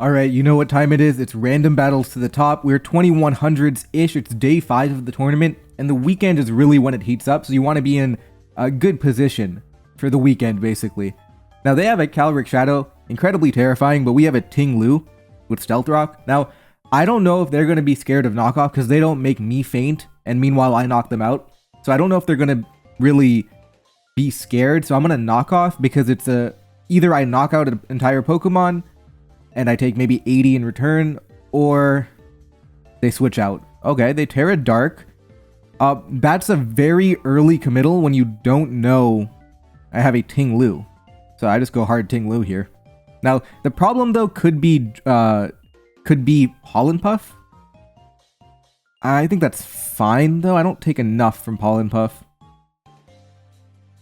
Alright, you know what time it is. It's random battles to the top. We're 2100s-ish. It's day 5 of the tournament, and the weekend is really when it heats up, so you want to be in a good position for the weekend, basically. Now, they have a Calric Shadow, incredibly terrifying, but we have a Ting Lu with Stealth Rock. Now, I don't know if they're going to be scared of knockoff, because they don't make me faint, and meanwhile, I knock them out. So I don't know if they're going to really be scared, so I'm going to knock off, because it's either I knock out an entire Pokemon, and I take maybe 80 in return, or they switch out. Okay, they Terra Dark. That's a very early committal when you don't know I have a Ting Lu. So I just go hard Ting Lu here. Now, the problem though could be Pollen Puff. I think that's fine though. I don't take enough from Pollen Puff.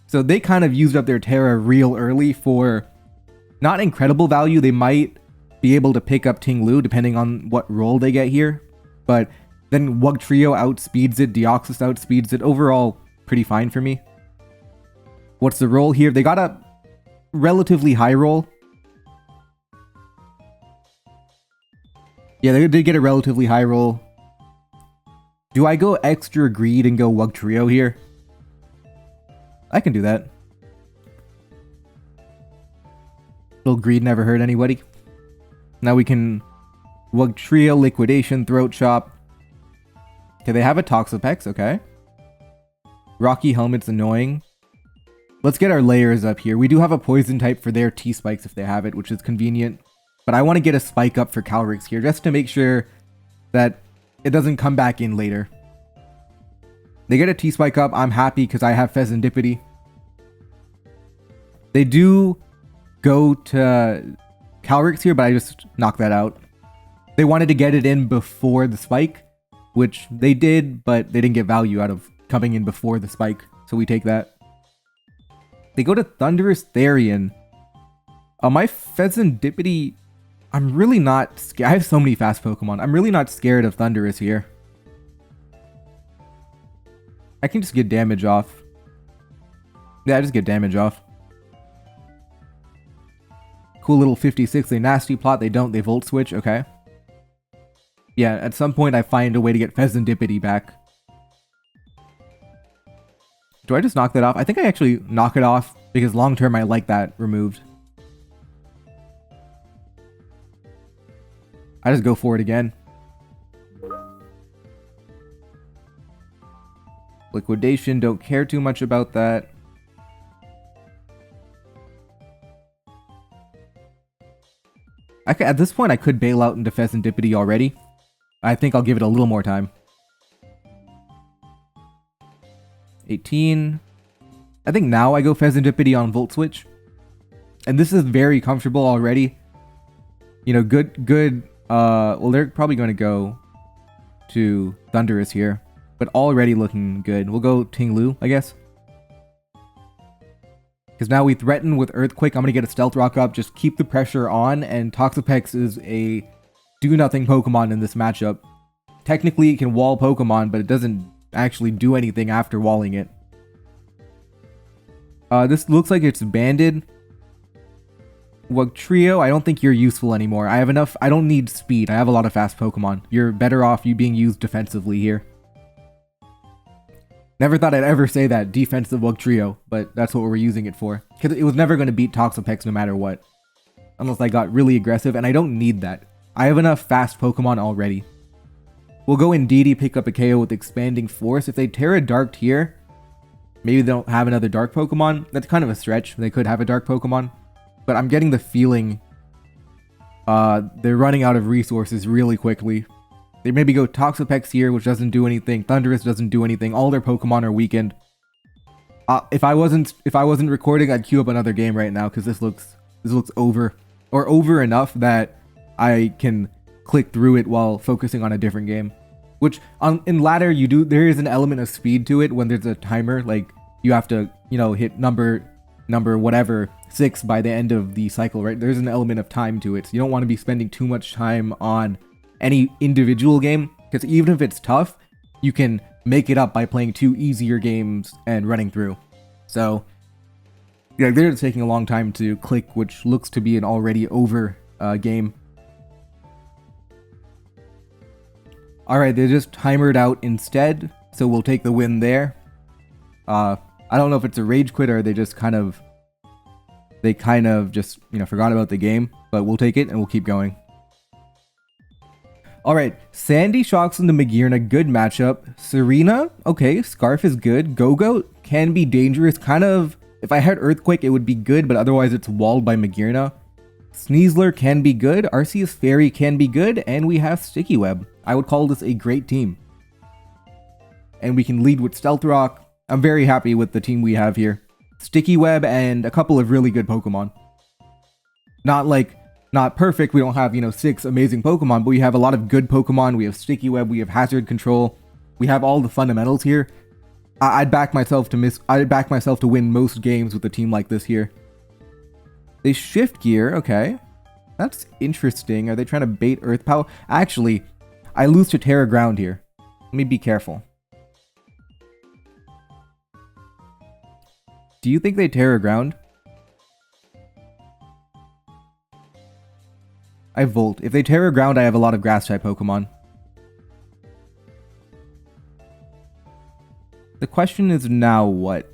So they kind of used up their Terra real early for not incredible value. They might be able to pick up Ting Lu depending on what role they get here, but then Wugtrio outspeeds it, Deoxys outspeeds it. Overall, pretty fine for me. What's the roll here? They got a relatively high roll. Yeah, they did get a relatively high roll. Do I go extra greed and go Wugtrio here? I can do that. Little greed never hurt anybody. Now we can Wugtrio, Liquidation, Throat Chop. Okay, they have a Toxapex, okay. Rocky Helmet's annoying. Let's get our layers up here. We do have a Poison type for their T-Spikes if they have it, which is convenient. But I want to get a Spike up for Calrix here, just to make sure that it doesn't come back in later. They get a T-Spike up, I'm happy because I have Pheasantipity. They do go to Calrix here, but I just knocked that out. They wanted to get it in before the spike, which they did, but they didn't get value out of coming in before the spike, so we take that. They go to Thunderous Therian. My Pheasantipity, I'm really not scared. I have so many fast Pokemon. I'm really not scared of Thundurus here. I can just get damage off. Yeah, I just get damage off. Cool little 56. They Nasty Plot. They don't. They Volt Switch. Okay. Yeah, at some point I find a way to get Pheasantipity back. Do I just knock that off? I think I actually knock it off because long term I like that removed. I just go for it again. Liquidation, don't care too much about that. At this point I could bail out into Pheasantipity already. I think I'll give it a little more time. 18. I think now I go Pheasantipity on Volt Switch. And this is very comfortable already. You know, good. Well, they're probably going to go to Thundurus here. But already looking good. We'll go Ting Lu, I guess. Because now we threaten with Earthquake. I'm going to get a Stealth Rock up. Just keep the pressure on. And Toxapex is a do-nothing Pokemon in this matchup. Technically, it can wall Pokemon, but it doesn't actually do anything after walling it. This looks like it's banded. Wugtrio, I don't think you're useful anymore. I have enough. I don't need speed. I have a lot of fast Pokemon. You're better off you being used defensively here. Never thought I'd ever say that, defensive Wugtrio, but that's what we're using it for. Because it was never going to beat Toxapex no matter what. Unless I got really aggressive, and I don't need that. I have enough fast Pokemon already. We'll go Indeedee, pick up a KO with Expanding Force. If they Terra Darked here, maybe they don't have another Dark Pokemon. That's kind of a stretch. They could have a Dark Pokemon. But I'm getting the feeling they're running out of resources really quickly. They maybe go Toxapex here, which doesn't do anything. Thundurus doesn't do anything. All their Pokemon are weakened. If I wasn't recording, I'd queue up another game right now because this looks over, or over enough that I can click through it while focusing on a different game. Which in ladder there is an element of speed to it when there's a timer. Like you have to hit number whatever 6 by the end of the cycle, right? There's an element of time to it. So you don't want to be spending too much time on any individual game, because even if it's tough, you can make it up by playing 2 easier games and running through. So yeah, they're taking a long time to click, which looks to be an already over game. Alright, they just timered out instead, so we'll take the win there. I don't know if it's a rage quit or they kind of just, forgot about the game, but we'll take it and we'll keep going. Alright, Sandy Shocks into Magearna, good matchup. Serena, okay, Scarf is good. Go-Go can be dangerous, kind of. If I had Earthquake, it would be good, but otherwise it's walled by Magearna. Sneasler can be good, Arceus Fairy can be good, and we have Sticky Web. I would call this a great team. And we can lead with Stealth Rock. I'm very happy with the team we have here. Sticky Web and a couple of really good Pokemon. Not perfect, we don't have, 6 amazing Pokemon, but we have a lot of good Pokemon. We have Sticky Web, we have Hazard Control. We have all the fundamentals here. I'd back myself to win most games with a team like this here. They shift gear, okay. That's interesting. Are they trying to bait Earth Power? Actually, I lose to Terra Ground here. Let me be careful. Do you think they Terra Ground? I Volt. If they Terra Ground, I have a lot of Grass-type Pokemon. The question is now what?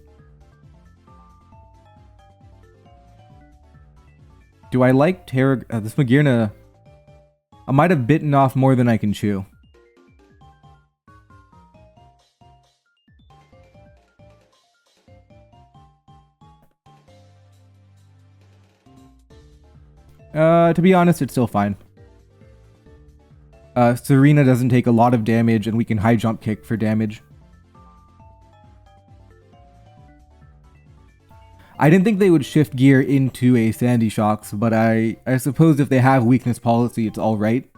Do I like Terra... this Magearna... I might have bitten off more than I can chew. To be honest, it's still fine. Serena doesn't take a lot of damage, and we can high jump kick for damage. I didn't think they would shift gear into a Sandy Shocks, but I suppose if they have weakness policy, it's alright.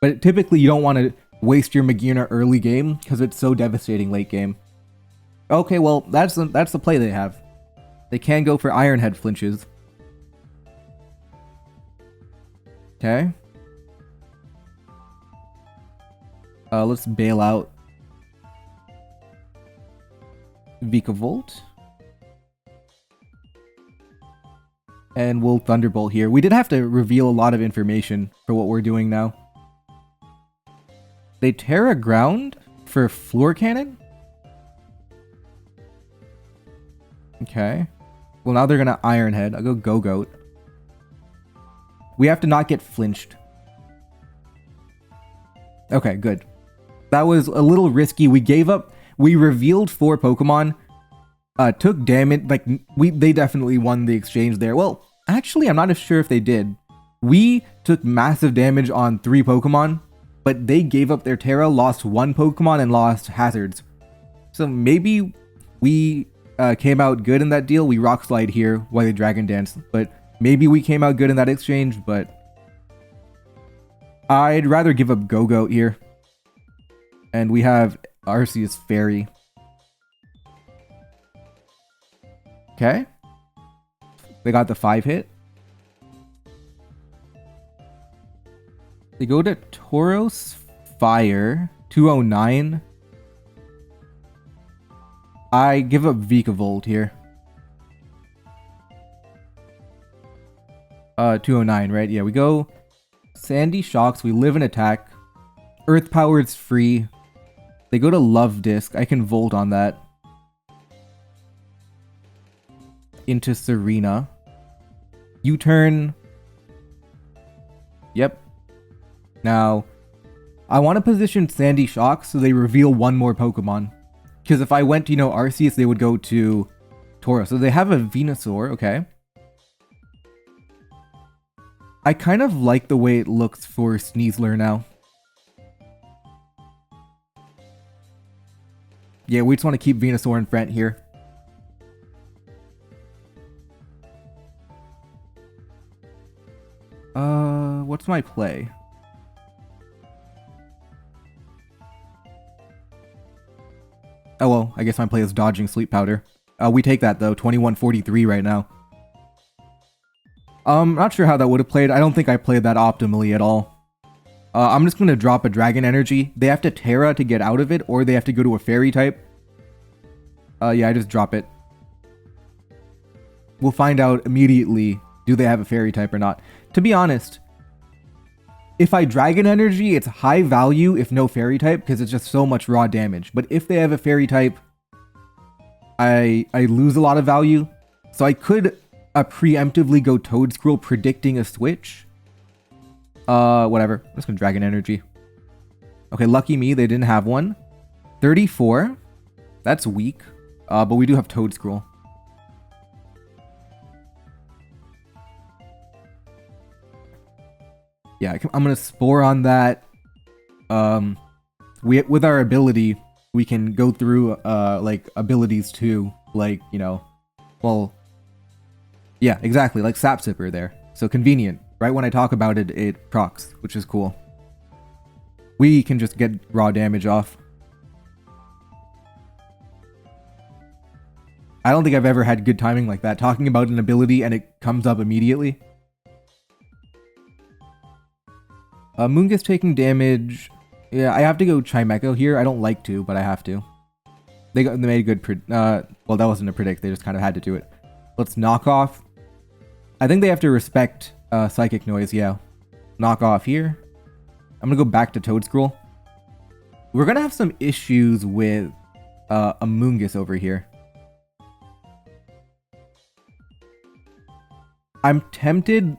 But typically you don't want to waste your Magearna early game, because it's so devastating late game. Okay, well, that's the play they have. They can go for Iron Head flinches. Okay. Let's bail out Vikavolt. And we'll Thunderbolt here. We did have to reveal a lot of information for what we're doing now. They Terra Ground for Floor Cannon? Okay. Well, now they're gonna Iron Head. I'll go Go-Goat. We have to not get flinched. Okay, good. That was a little risky. We gave up. We revealed 4 Pokemon. Took damage. Like, they definitely won the exchange there. Well, actually, I'm not sure if they did. We took massive damage on 3 Pokemon, but they gave up their Terra, lost 1 Pokemon, and lost Hazards. So maybe we came out good in that deal. We Rock Slide here while they Dragon Dance, but maybe we came out good in that exchange, but I'd rather give up Go-Goat here. And we have Arceus Fairy. Okay. They got the 5 hit. They go to Tauros Fire. 209. I give up Vikavolt here. 209, right? Yeah, we go Sandy Shocks. We live in attack. Earth Power is free. They go to Love Disc. I can Volt on that. Into Serena. U-turn. Yep. Now, I want to position Sandy Shocks so they reveal 1 more Pokemon. Because if I went to, Arceus, they would go to Tauros. So they have a Venusaur, okay. I kind of like the way it looks for Sneasler now. Yeah, we just want to keep Venusaur in front here. What's my play? Oh well, I guess my play is dodging Sleep Powder. We take that though, 2143 right now. Not sure how that would have played. I don't think I played that optimally at all. I'm just gonna drop a Dragon Energy. They have to Terra to get out of it, or they have to go to a Fairy type. Yeah, I just drop it. We'll find out immediately, do they have a Fairy type or not. To be honest, if I Dragon Energy, it's high value if no fairy type, because it's just so much raw damage. But if they have a fairy type, I lose a lot of value. So I could preemptively go Toedscruel predicting a switch. Whatever. I'm just gonna Dragon Energy. Okay, lucky me, they didn't have one. 34. That's weak. But we do have Toedscruel. Yeah, I'm gonna Spore on that. With our ability, we can go through like abilities too, like, you know, well, yeah, exactly, like Sap Sipper there. So convenient. Right when I talk about it, it procs, which is cool. We can just get raw damage off. I don't think I've ever had good timing like that, talking about an ability and it comes up immediately. Moongus taking damage. Yeah, I have to go Chimecho here. I don't like to, but I have to. They made a good well, that wasn't a predict. They just kind of had to do it. Let's knock off. I think they have to respect Psychic Noise, yeah. Knock off here. I'm gonna go back to Toedscruel. We're gonna have some issues with a Moongus over here. I'm tempted.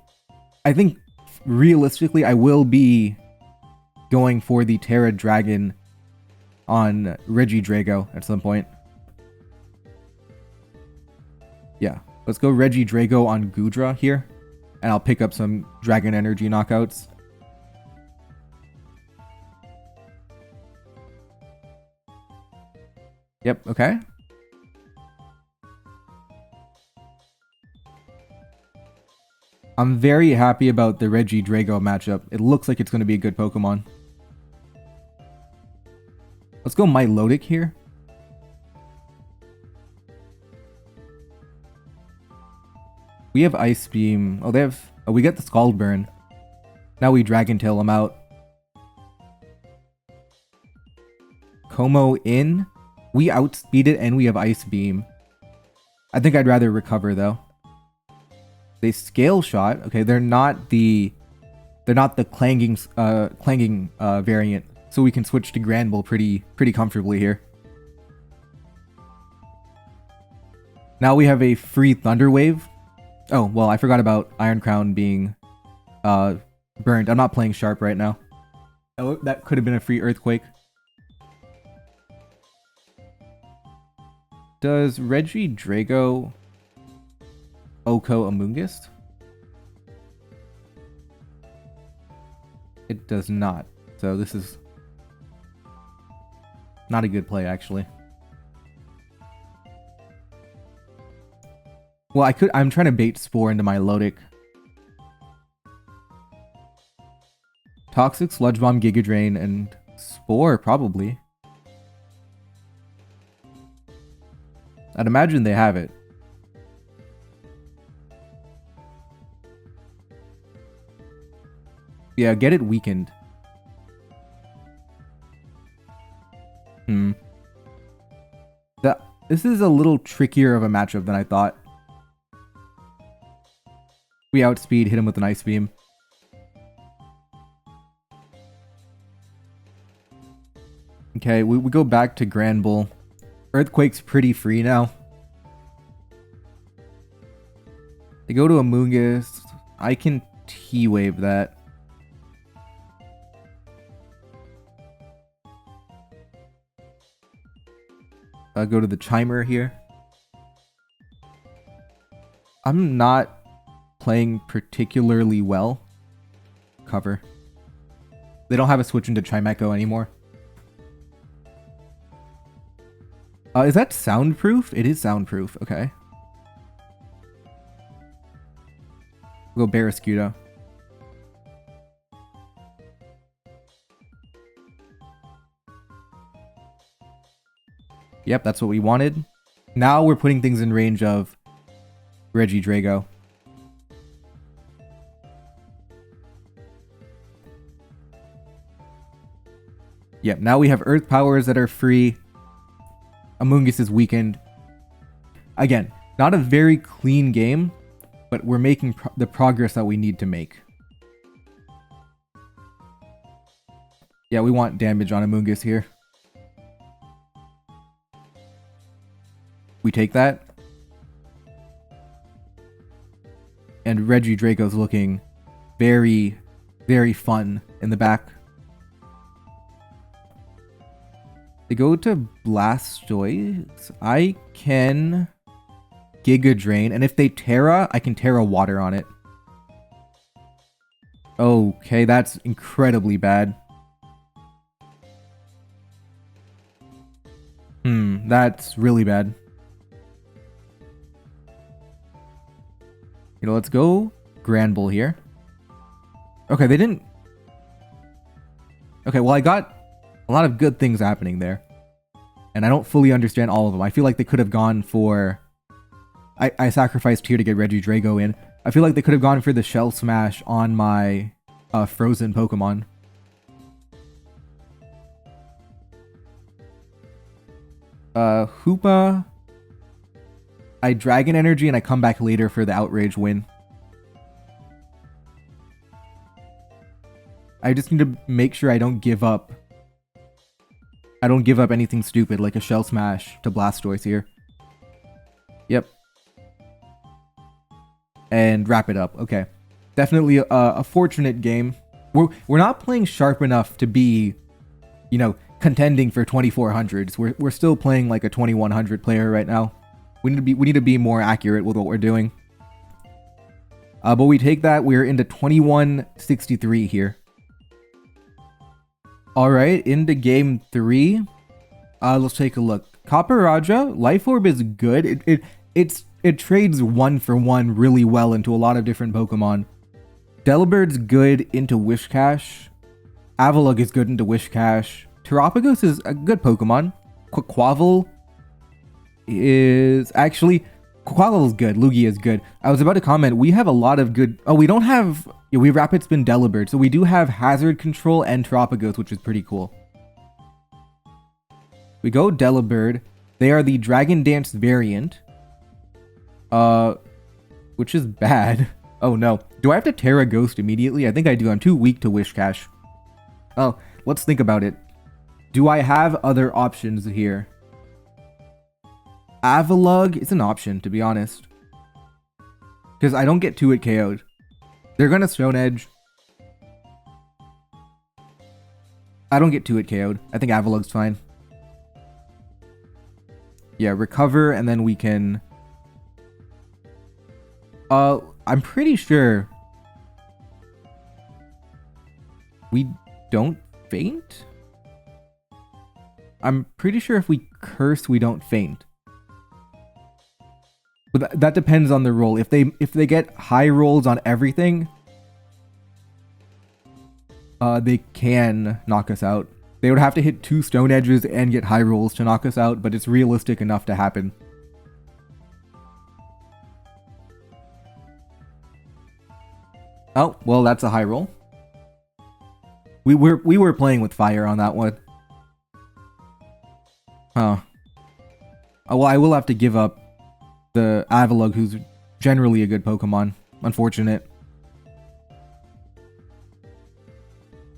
I think realistically, I will be going for the Terra Dragon on Regidrago at some point. Yeah, let's go Regidrago on Goodra here, and I'll pick up some Dragon Energy knockouts. Yep, okay. I'm very happy about the Regidrago matchup. It looks like it's going to be a good Pokemon. Let's go Milotic here. We have Ice Beam. Oh, they have... Oh, we get the Scald Burn. Now we Dragon Tail them out. Como in. We outspeed it and we have Ice Beam. I think I'd rather recover though. They Scale Shot. Okay, they're not the clanging variant, so we can switch to Granbull pretty comfortably here. Now we have a free Thunder Wave. Oh, well, I forgot about Iron Crown being burned. I'm not playing Sharp right now. Oh, that could have been a free Earthquake. Does Regidrago Oko Amoonguss? It does not. So this is not a good play, actually. Well, I'm trying to bait Spore into my Milotic. Toxic, Sludge Bomb, Giga Drain, and Spore, probably. I'd imagine they have it. Yeah, get it weakened. This is a little trickier of a matchup than I thought. We outspeed, hit him with an Ice Beam. Okay, we go back to Granbull. Earthquake's pretty free now. They go to Amoonguss. I can T-Wave that. I'll go to the Chimer here. I'm not playing particularly well. Cover. They don't have a switch into Chimecho anymore. Is that soundproof? It is soundproof. Okay. We'll go Barraskewda. Yep, that's what we wanted. Now we're putting things in range of Regidrago. Yep, now we have Earth Powers that are free. Amoonguss is weakened. Again, not a very clean game, but we're making the progress that we need to make. Yeah, we want damage on Amoonguss here. We take that. And Regidrago's looking very, very fun in the back. They go to Blastoise. I can Giga Drain, and if they Terra, I can Terra Water on it. Okay, that's incredibly bad. That's really bad. You know, let's go Granbull here. Okay, they didn't... Okay, well, I got a lot of good things happening there. And I don't fully understand all of them. I feel like they could have gone for... I sacrificed here to get Regidrago in. I feel like they could have gone for the Shell Smash on my frozen Pokemon. Hoopa... I Dragon Energy and I come back later for the Outrage win. I just need to make sure I don't give up. I don't give up anything stupid like a Shell Smash to Blastoise here. Yep. And wrap it up. Okay. Definitely a fortunate game. We're not playing sharp enough to be, you know, contending for 2400s. We're still playing like a 2100 player right now. We need to be more accurate with what we're doing. But we take that. We're into 2163 here. All right, into game 3. Let's take a look. Copper Raja, Life Orb is good. It trades 1-for-1 really well into a lot of different Pokemon. Delabird's good into Whiscash. Avalugg is good into Whiscash. Terapagos is a good Pokemon. Quaquaval is actually... Quaquaval is good. Lugia is good. I was about to comment, we have a lot of good... Oh, we don't have... Yeah, we Rapid Spin Delibird, so we do have Hazard Control and Terapagos, which is pretty cool. We go Delibird. They are the Dragon Dance variant. Which is bad. Oh no. Do I have to Terra Ghost immediately? I think I do. I'm too weak to Whiscash. Oh, let's think about it. Do I have other options here? Avalugg is an option, to be honest. Because I don't get 2-hit KO'd. They're gonna Stone Edge. I don't get 2-hit KO'd. I think Avalugg's fine. Yeah, recover, and then we can... I'm pretty sure... we don't faint? I'm pretty sure if we curse, we don't faint. But that depends on the roll. If they get high rolls on everything, they can knock us out. They would have to hit 2 Stone Edges and get high rolls to knock us out, but it's realistic enough to happen. Oh, well, that's a high roll. We were playing with fire on that one. Huh. Oh, well, I will have to give up the Avalugg, who's generally a good Pokemon. Unfortunate.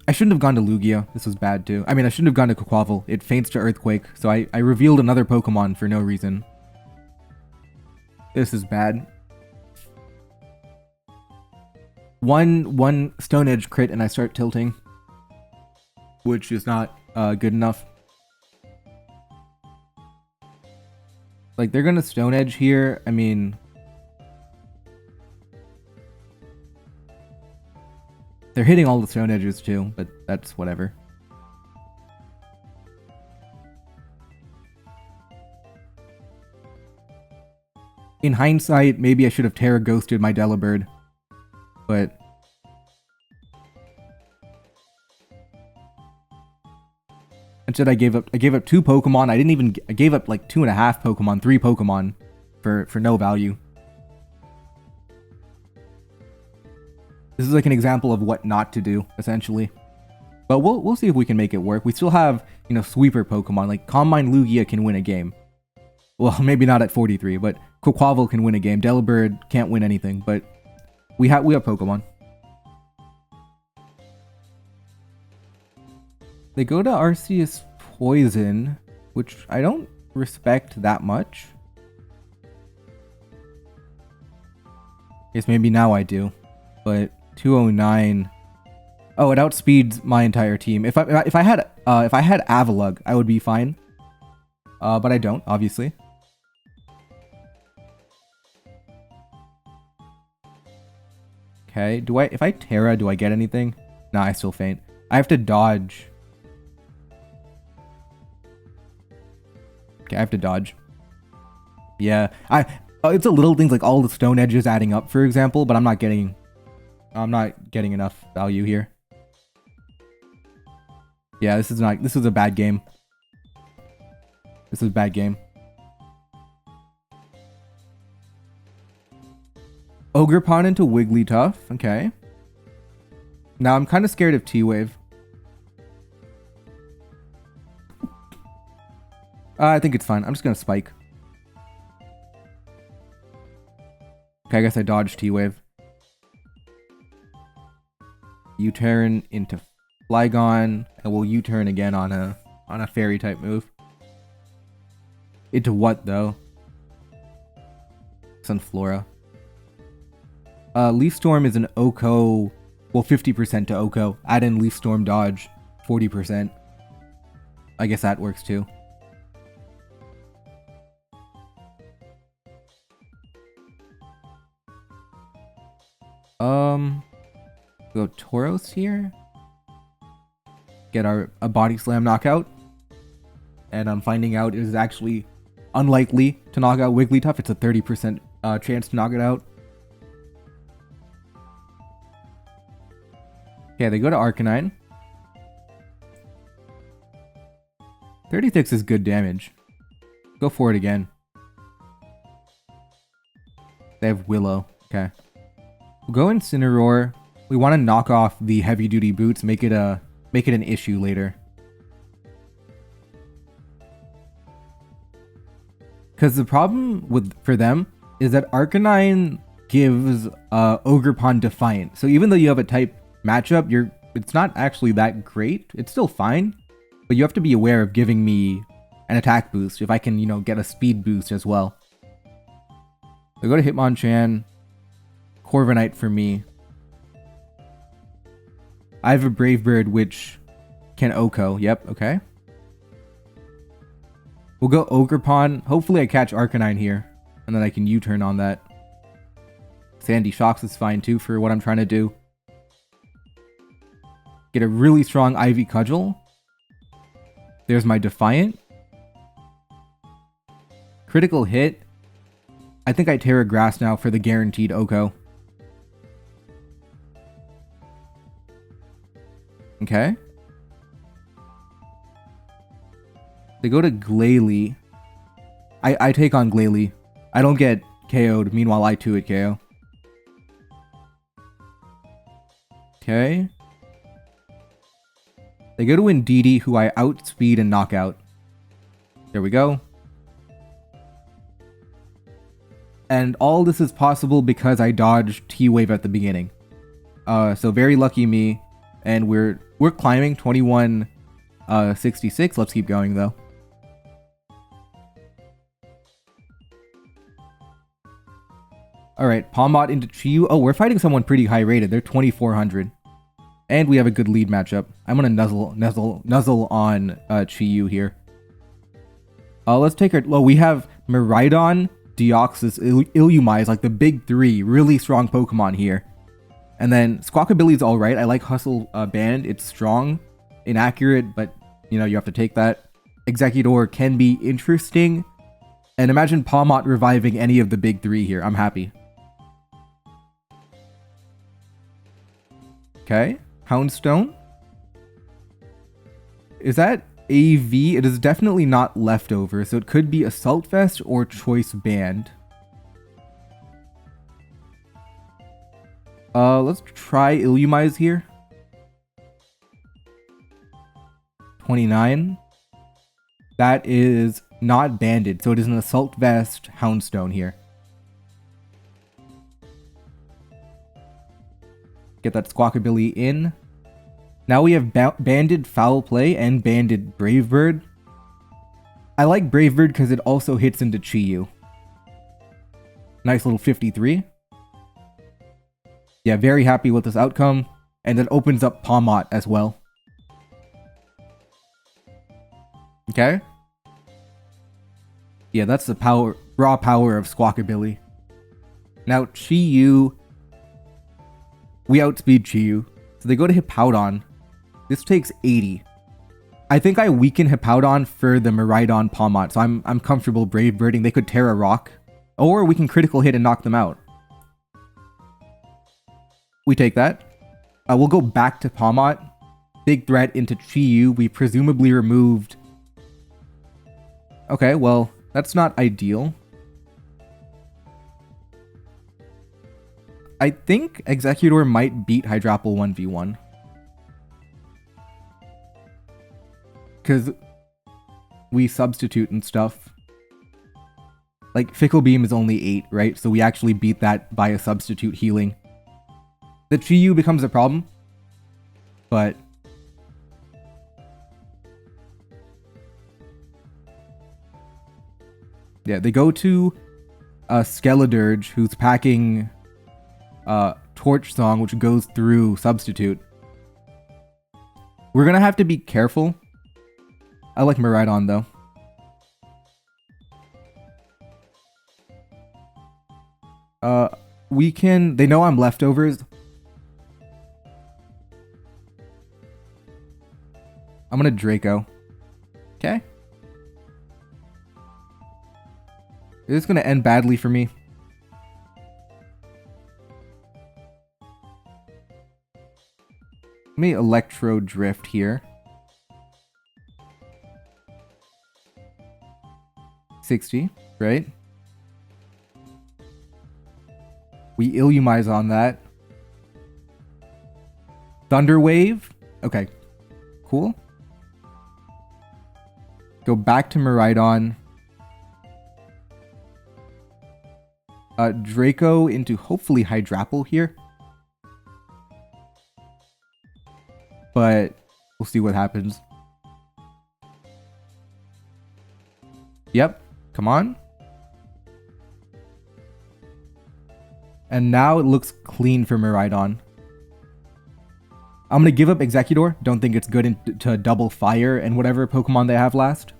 I shouldn't have gone to Lugia. This was bad too. I mean, I shouldn't have gone to Quaquaval. It faints to Earthquake, so I revealed another Pokemon for no reason. This is bad. One Stone Edge crit and I start tilting, which is not good enough. Like, they're gonna Stone Edge here. I mean... they're hitting all the Stone Edges too, but that's whatever. In hindsight, maybe I should have Terra Ghosted my Delibird, but... instead I gave up 2 Pokemon. I gave up like 2.5 Pokemon, 3 Pokemon for no value. This is like an example of what not to do, essentially. But we'll see if we can make it work. We still have, you know, sweeper Pokemon. Like Combine Lugia can win a game. Well, maybe not at 43, but Quaquaval can win a game. Delibird can't win anything, but we have Pokemon. They go to Arceus Poison, which I don't respect that much. Guess maybe now I do, but 209. Oh, it outspeeds my entire team. If I had Avalugg, I would be fine. But I don't, obviously. Okay, if I Terra, do I get anything? Nah, I still faint. I have to dodge. Okay, I have to dodge. Yeah, it's a little things like all the stone edges adding up, for example, but I'm not getting enough value here. Yeah, this is a bad game. This is a bad game. Ogerpon into Wigglytuff. Okay. Now I'm kind of scared of T-Wave. I think it's fine. I'm just gonna Spike. Okay, I guess I dodged T-Wave. U-turn into Flygon, and we'll U-turn again on a fairy type move. Into what though? Sunflora. Leaf Storm is an Oko, well 50% to Oko. Add in Leaf Storm dodge, 40%. I guess that works too. Go Tauros here. Get a Body Slam knockout. And I'm finding out it is actually unlikely to knock out Wigglytuff. It's a 30% chance to knock it out. Okay, they go to Arcanine. 36 is good damage. Go for it again. They have Willow. Okay. We'll go Incineroar. We want to knock off the heavy duty boots, make it an issue later. Because the problem for them is that Arcanine gives Ogerpon Defiant. So even though you have a type matchup, it's not actually that great. It's still fine, but you have to be aware of giving me an attack boost if I can, get a speed boost as well. So go to Hitmonchan. Corviknight for me. I have a Brave Bird which can Oko. Yep, okay. We'll go Ogerpon. Hopefully I catch Arcanine here, and then I can U-turn on that. Sandy Shocks is fine too for what I'm trying to do. Get a really strong Ivy Cudgel. There's my Defiant. Critical hit. I think I Terra Grass now for the guaranteed Oko. Okay. They go to Glalie. I take on Glalie. I don't get KO'd. Meanwhile, I 2-hit KO. Okay. They go to Indeedee, who I outspeed and knock out. There we go. And all this is possible because I dodged T-Wave at the beginning. So very lucky me. And we're climbing 2166. Let's keep going though. Alright, Palmot into Chiyu. Oh, we're fighting someone pretty high rated. They're 2400. And we have a good lead matchup. I'm gonna nuzzle on Chiyu here. Let's take our... Well, we have Miraidon, Deoxys, Illumise, like the big three. Really strong Pokemon here. And then Squawkabilly's alright. I like Hustle Band. It's strong, inaccurate, but you have to take that. Executor can be interesting. And imagine Palmot reviving any of the big three here. I'm happy. Okay. Houndstone. Is that AV? It is definitely not Leftover, so it could be Assault Vest or Choice Band. Let's try Illumise here. 29. That is not banded, so it is an Assault Vest Houndstone here. Get that Squawkabilly in. Now we have Banded Foul Play and Banded Brave Bird. I like Brave Bird because it also hits into Chi-Yu. Nice little 53. Yeah, very happy with this outcome. And then opens up Palmot as well. Okay. Yeah, that's the raw power of Squawkabilly. Now, Chi-Yu. We outspeed Chi-Yu. So they go to Hippowdon. This takes 80. I think I weaken Hippowdon for the Miraidon Palmot, so I'm comfortable Brave Birding. They could tear a rock. Or we can critical hit and knock them out. We take that. We'll go back to Palmot. Big threat into Chi-Yu. We presumably removed... Okay, well, that's not ideal. I think Executor might beat Hydrapple 1v1. Because we substitute and stuff. Like, Fickle Beam is only 8, right? So we actually beat that by a substitute healing. The Chi-Yu becomes a problem. But... yeah, they go to Skeledirge, who's packing Torch Song, which goes through Substitute. We're gonna have to be careful. I like Miraidon, though. We can... they know I'm leftovers. I'm gonna Draco. Okay. This is gonna end badly for me. Let me Electro Drift here. 60, right? We Illumise on that. Thunder Wave. Okay. Cool. Go back to Miraidon. Draco into hopefully Hydrapple here. But we'll see what happens. Yep. Come on. And now it looks clean for Miraidon. I'm going to give up Executor. Don't think it's good to double fire and whatever Pokemon they have last.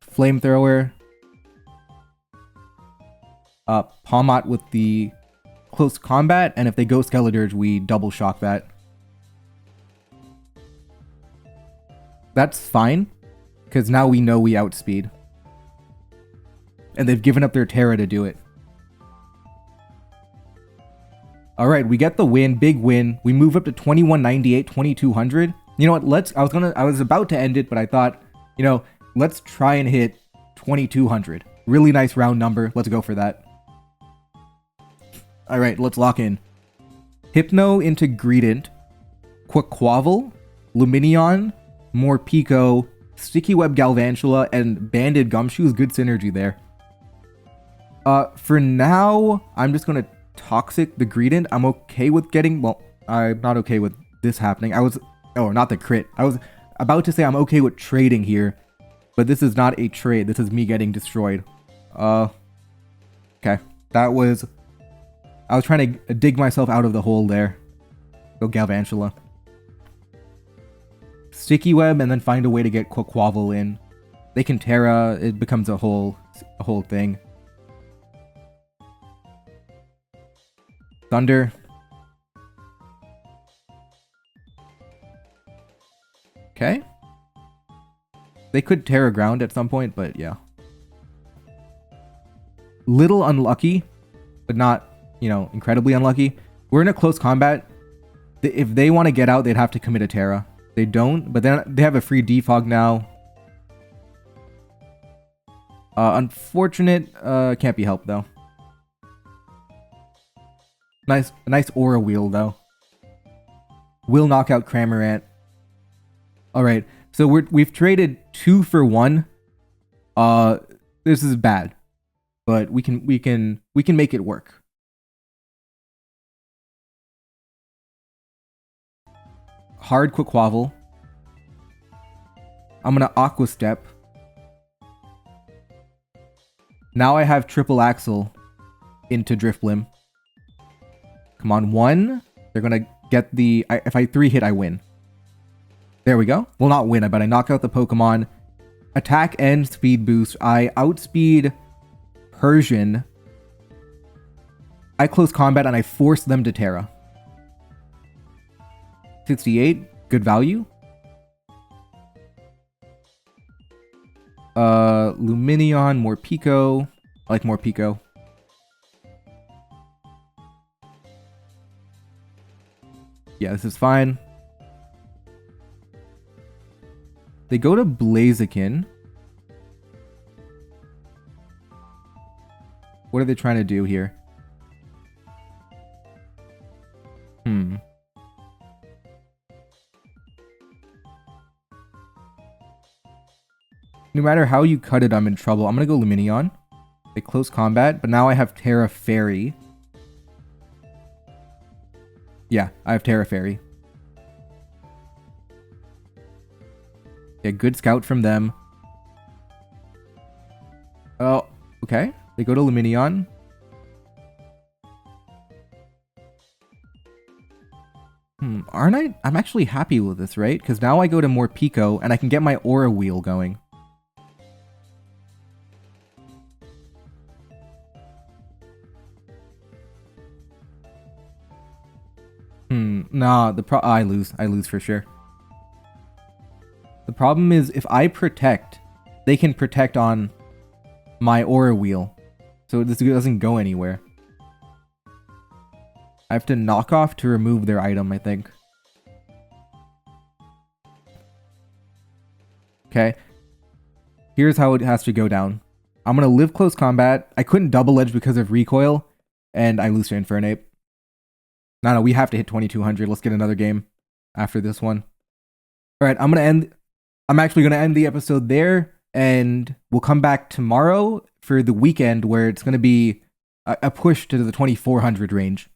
Flamethrower. Palmot with the close combat, and if they go Skeledirge, we double shock that. That's fine, because now we know we outspeed. And they've given up their Terra to do it. Alright, we get the win, big win. We move up to 2198, 2200. You know what, I was about to end it, but I thought, you know, let's try and hit 2200. Really nice round number, let's go for that. Alright, let's lock in. Hypno into Greedent, Quaquaval, Lumineon, Morpeko, Sticky Web Galvantula, and Banded Gumshoes. Good synergy there. For now, I'm just gonna Toxic the Greedent. I'm okay with getting... well, I'm not okay with this happening. Oh, not the crit. I was about to say I'm okay with trading here, but this is not a trade. This is me getting destroyed. Okay. That was... I was trying to dig myself out of the hole there. Go Galvantula. Sticky Web, and then find a way to get Quaquaval in. They can Terra, it becomes a whole thing. Thunder. Okay. They could Terra Ground at some point, but yeah. Little unlucky, but not... you know, incredibly unlucky. We're in a close combat. If they want to get out, they'd have to commit a Terra. They don't, but then they have a free defog now. Unfortunate. Can't be helped though. Nice Aura Wheel though. Will knock out Cramorant. All right, so we've traded 2 for 1. This is bad, but we can make it work. hard Quaquaval. I'm gonna Aqua Step. Now I have Triple Axle into Drifblim. Come on, 1. They're gonna get the... if I 3-hit, I win. There we go. Well, not win, but I knock out the Pokemon. Attack and speed boost. I outspeed Persian. I close combat and I force them to Terra. 68. Good value. Lumineon, Morpeko. I like Morpeko. Yeah, this is fine. They go to Blaziken. What are they trying to do here? No matter how you cut it, I'm in trouble. I'm gonna go Lumineon. They close combat, but now I have Terra Fairy. Yeah, I have Terra Fairy. Yeah, good scout from them. Oh, okay. They go to Lumineon. Aren't I? I'm actually happy with this, right? Because now I go to Morpeko and I can get my Aura Wheel going. Nah, I lose. I lose for sure. The problem is if I protect, they can protect on my Aura Wheel. So this doesn't go anywhere. I have to knock off to remove their item, I think. Okay. Here's how it has to go down. I'm going to live close combat. I couldn't double edge because of recoil, and I lose to Infernape. No, we have to hit 2200. Let's get another game after this one. Alright, I'm actually going to end the episode there, and we'll come back tomorrow for the weekend where it's going to be a push to the 2400 range.